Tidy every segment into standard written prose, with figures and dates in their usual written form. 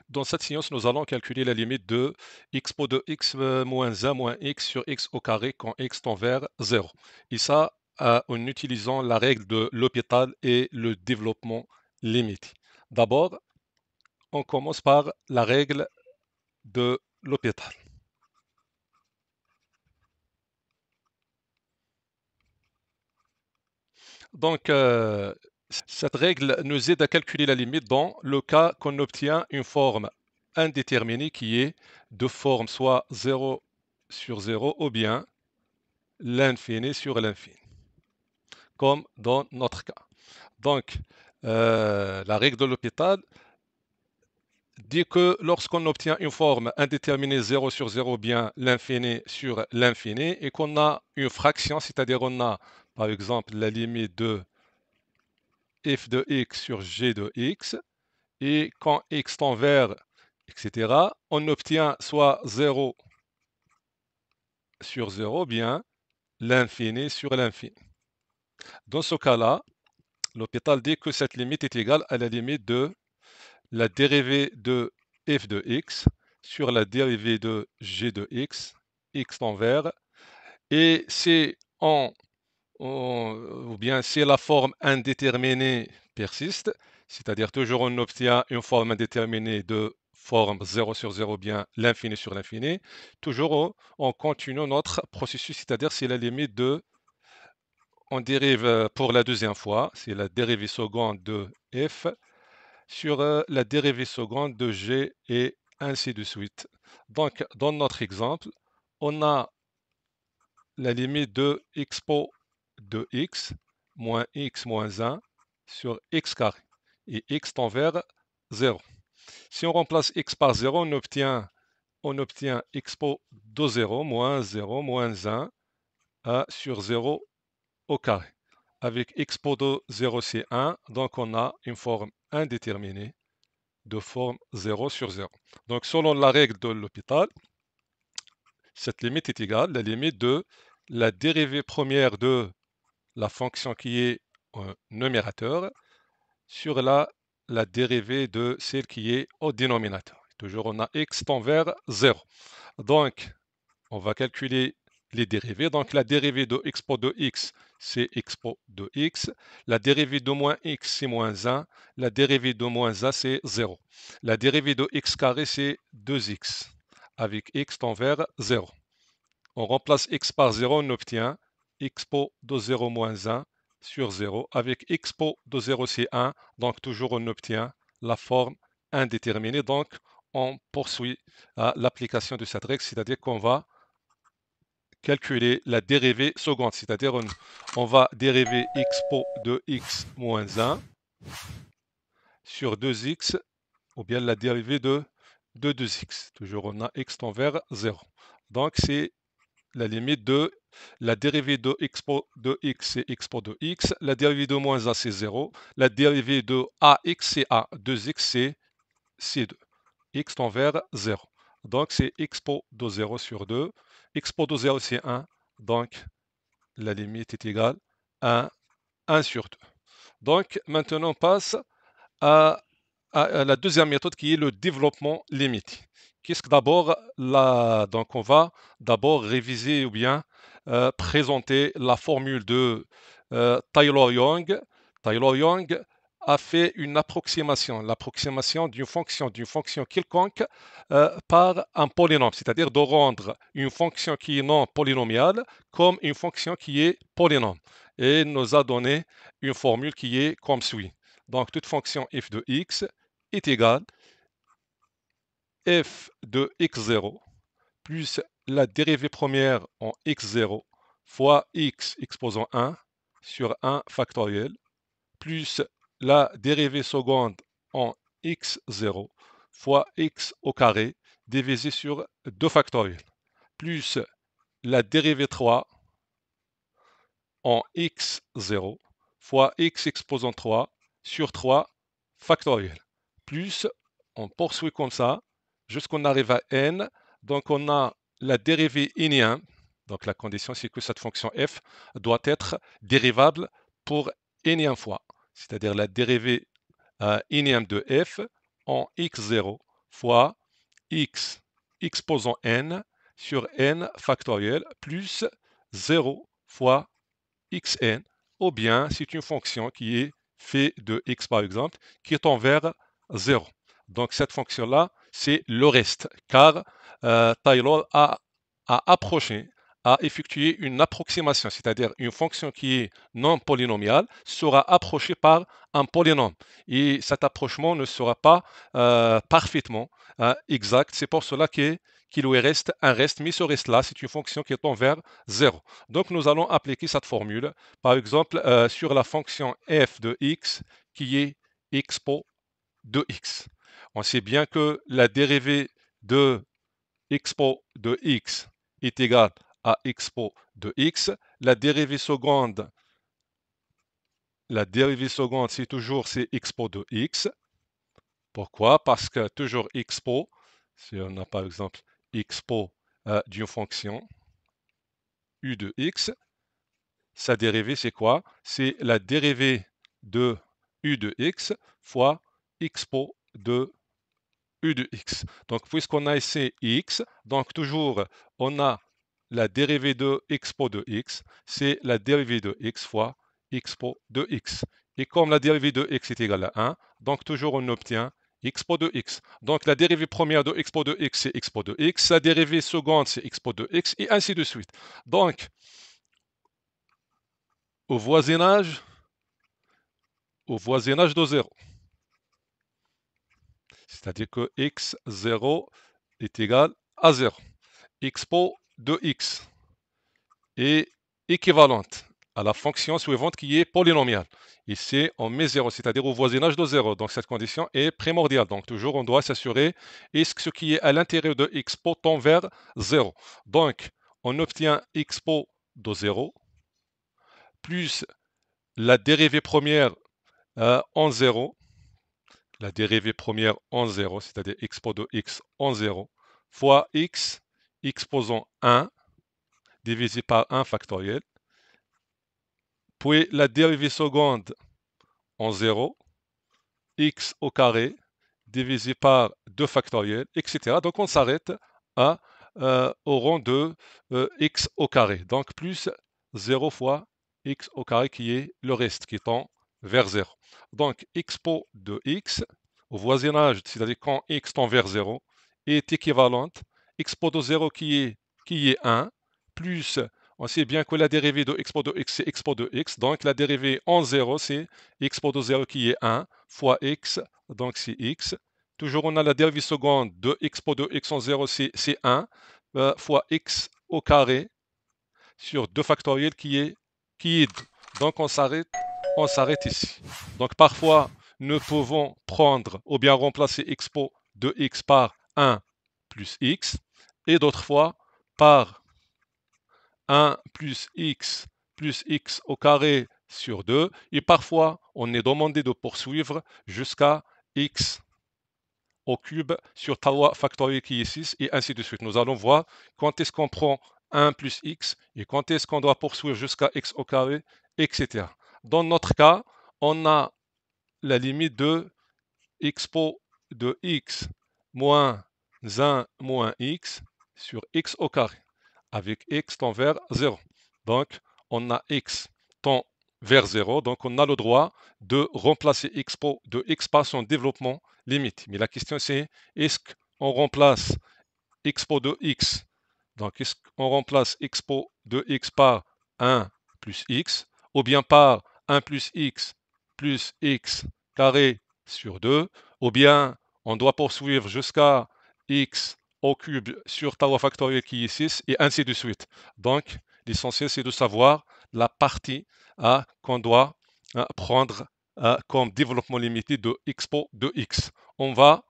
Dans cette séance, nous allons calculer la limite de expo de x moins 1 moins x sur x au carré quand x tend vers 0. Et ça, en utilisant la règle de L'Hopital et le développement limité. D'abord, on commence par la règle de L'Hopital. Donc, cette règle nous aide à calculer la limite dans le cas qu'on obtient une forme indéterminée qui est de forme soit 0 sur 0 ou bien l'infini sur l'infini, comme dans notre cas. Donc, la règle de L'Hopital dit que lorsqu'on obtient une forme indéterminée 0 sur 0, bien l'infini sur l'infini, et qu'on a une fraction, c'est-à-dire on a par exemple la limite de f de x sur g de x, et quand x tend vers, etc., on obtient soit 0 sur 0, bien l'infini sur l'infini. Dans ce cas-là, L'Hopital dit que cette limite est égale à la limite de la dérivée de f de x sur la dérivée de g de x tend vers, et c'est ou bien si la forme indéterminée persiste, c'est-à-dire toujours on obtient une forme indéterminée de forme 0 sur 0, bien l'infini sur l'infini, toujours on continue notre processus, c'est-à-dire c'est la limite de, on dérive pour la deuxième fois, c'est la dérivée seconde de f sur la dérivée seconde de g et ainsi de suite. Donc, dans notre exemple, on a la limite de expo de x moins x moins 1 sur x carré et x tend vers 0. Si on remplace x par 0, on obtient expo de 0 moins 1 sur 0 au carré. Avec expo de 0, c'est 1, donc on a une forme indéterminée de forme 0 sur 0. Donc, selon la règle de L'Hopital, cette limite est égale à la limite de la dérivée première de la fonction qui est au numérateur sur la dérivée de celle qui est au dénominateur. Toujours, on a x tend vers 0. Donc, on va calculer les dérivées. Donc, la dérivée de expo de x, c'est expo de x. La dérivée de moins x, c'est moins 1. La dérivée de moins 1, c'est 0. La dérivée de x carré, c'est 2x, avec x tend vers 0. On remplace x par 0, on obtient expo de 0 moins 1 sur 0. Avec expo de 0, c'est 1. Donc, toujours, on obtient la forme indéterminée. Donc, on poursuit l'application de cette règle, c'est-à-dire qu'on va calculer la dérivée seconde, c'est-à-dire on va dériver expo de x moins 1 sur 2x, ou bien la dérivée de 2x. Toujours on a x tend vers 0. Donc c'est la limite de la dérivée de expo de x, c'est expo de x, la dérivée de moins 1 c'est 0, la dérivée de ax c'est a, 2x c'est c2, x tend vers 0. Donc c'est expo de 0 sur 2, expo de 0 c'est 1, donc la limite est égale à 1 sur 2. Donc, maintenant, on passe à, la deuxième méthode qui est le développement limité. Qu'est-ce que d'abord, donc on va d'abord réviser ou bien présenter la formule de Taylor-Young. Taylor-Young a fait une approximation, l'approximation d'une fonction quelconque par un polynôme, c'est-à-dire de rendre une fonction qui est non polynomiale comme une fonction qui est polynôme. Et il nous a donné une formule qui est comme suit. Donc, toute fonction f de x est égale f de x0 plus la dérivée première en x0 fois x exposant 1 sur 1 factoriel plus la dérivée seconde en x0 fois x au carré divisé sur 2 factoriel plus la dérivée 3 en x0 fois x exposant 3 sur 3 factoriel. Plus, on poursuit comme ça jusqu'on arrive à n. Donc on a la dérivée énième. Donc la condition c'est que cette fonction f doit être dérivable pour énième fois. C'est-à-dire la dérivée énième de f en x0 fois x exposant n sur n factoriel plus 0 fois xn, ou bien c'est une fonction qui est phi de x par exemple, qui tend vers 0. Donc cette fonction-là, c'est le reste, car Taylor a approché, a effectué une approximation, c'est-à-dire une fonction qui est non polynomiale sera approchée par un polynôme. Et cet approchement ne sera pas parfaitement exact. C'est pour cela qu'il lui reste un reste, mais ce reste-là, c'est une fonction qui tend vers 0. Donc nous allons appliquer cette formule, par exemple, sur la fonction f de x qui est expo de x. On sait bien que la dérivée de expo de x est égale à expo de x. La dérivée seconde, c'est toujours expo de x. Pourquoi? Parce que toujours expo, si on a par exemple expo d'une fonction u de x, sa dérivée c'est quoi? C'est la dérivée de u de x fois expo de u de x. Donc puisqu'on a ici x, donc toujours on a la dérivée de expo de x, c'est la dérivée de x fois expo de x. Et comme la dérivée de x est égale à 1, donc toujours on obtient expo de x. Donc la dérivée première de expo de x, c'est expo de x, la dérivée seconde, c'est expo de x, et ainsi de suite. Donc, au voisinage de 0, c'est-à-dire que x0 est égal à 0. Expo de x est équivalente à la fonction suivante qui est polynomiale. Ici, on met 0, c'est-à-dire au voisinage de 0. Donc cette condition est primordiale. Donc toujours, on doit s'assurer est-ce que ce qui est à l'intérieur de expo tend vers 0. Donc, on obtient expo de 0 plus la dérivée première en 0, la dérivée première en 0, c'est-à-dire expo de x en 0, fois x exposant 1 divisé par 1 factoriel, puis la dérivée seconde en 0, x au carré divisé par 2 factoriel, etc. Donc on s'arrête au rang de x au carré. Donc plus 0 fois x au carré qui est le reste, qui tend vers 0. Donc expo de x au voisinage, c'est-à-dire quand x tend vers 0, est équivalente expo de 0 qui est 1, plus, on sait bien que la dérivée de expo de x, c'est expo de x, donc la dérivée en 0, c'est expo de 0 qui est 1, fois x, donc c'est x. Toujours, on a la dérivée seconde de expo de x en 0, c'est 1, fois x au carré sur 2 factoriel qui est 2. Donc on s'arrête ici. Donc parfois, nous pouvons prendre ou bien remplacer expo de x par 1 plus x, et d'autres fois par 1 plus x au carré sur 2, et parfois on est demandé de poursuivre jusqu'à x au cube sur tau factoriel qui est 6, et ainsi de suite. Nous allons voir quand est-ce qu'on prend 1 plus x et quand est-ce qu'on doit poursuivre jusqu'à x au carré, etc. Dans notre cas, on a la limite de expo de x moins 1 moins x sur x au carré, avec x tend vers 0. Donc, on a x tend vers 0, donc on a le droit de remplacer expo de x par son développement limite. Mais la question c'est, est-ce qu'on remplace expo de x, donc est-ce qu'on remplace expo de x par 1 plus x, ou bien par 1 plus x carré sur 2, ou bien on doit poursuivre jusqu'à x au cube sur tau factoriel qui est 6, et ainsi de suite. Donc, l'essentiel, c'est de savoir la partie qu'on doit prendre comme développement limité de expo de x. On va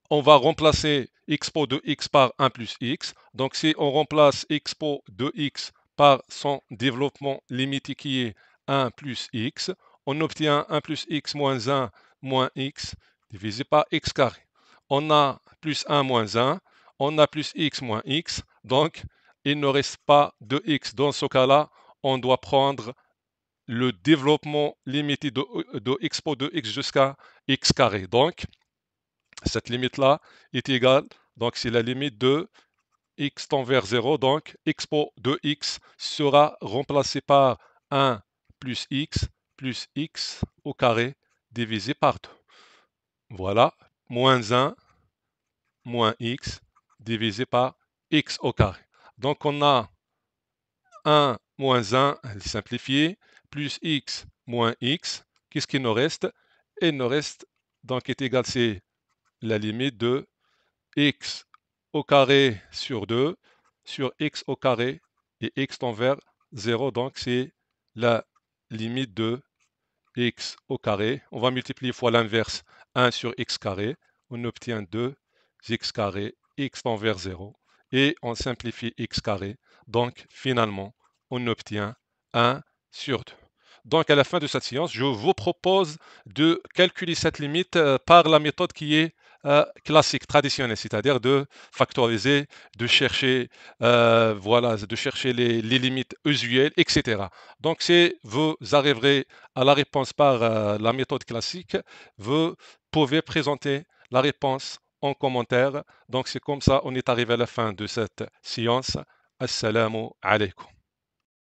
remplacer expo de x par 1 plus x. Donc, si on remplace expo de x par son développement limité qui est 1 plus x, on obtient 1 plus x moins 1 moins x divisé par x carré. On a plus 1 moins 1, on a plus x moins x, donc il ne reste pas de x. Dans ce cas-là, on doit prendre le développement limité de expo de x jusqu'à x carré. Donc, Cette limite-là est égale, donc c'est la limite de x tend vers 0, donc expo de x sera remplacé par 1 plus x au carré divisé par 2. Voilà, moins 1 moins x divisé par x au carré. Donc on a 1 moins 1 simplifié, plus x moins x. Qu'est-ce qu'il nous reste? Il nous reste, donc est égal, c'est la limite de x au carré sur 2 sur x au carré et x tend vers 0, donc c'est la limite de x au carré. On va multiplier fois l'inverse, 1 sur x carré. On obtient 2x carré, x tend vers 0. Et on simplifie x carré. Donc finalement, on obtient 1 sur 2. Donc à la fin de cette séance, je vous propose de calculer cette limite par la méthode qui est classique, traditionnelle, c'est-à-dire de factoriser, de chercher, voilà, de chercher les limites usuelles, etc. Donc si vous arriverez à la réponse par la méthode classique, vous pouvez présenter la réponse en commentaire. Donc c'est comme ça on est arrivé à la fin de cette séance. Assalamu alaikum.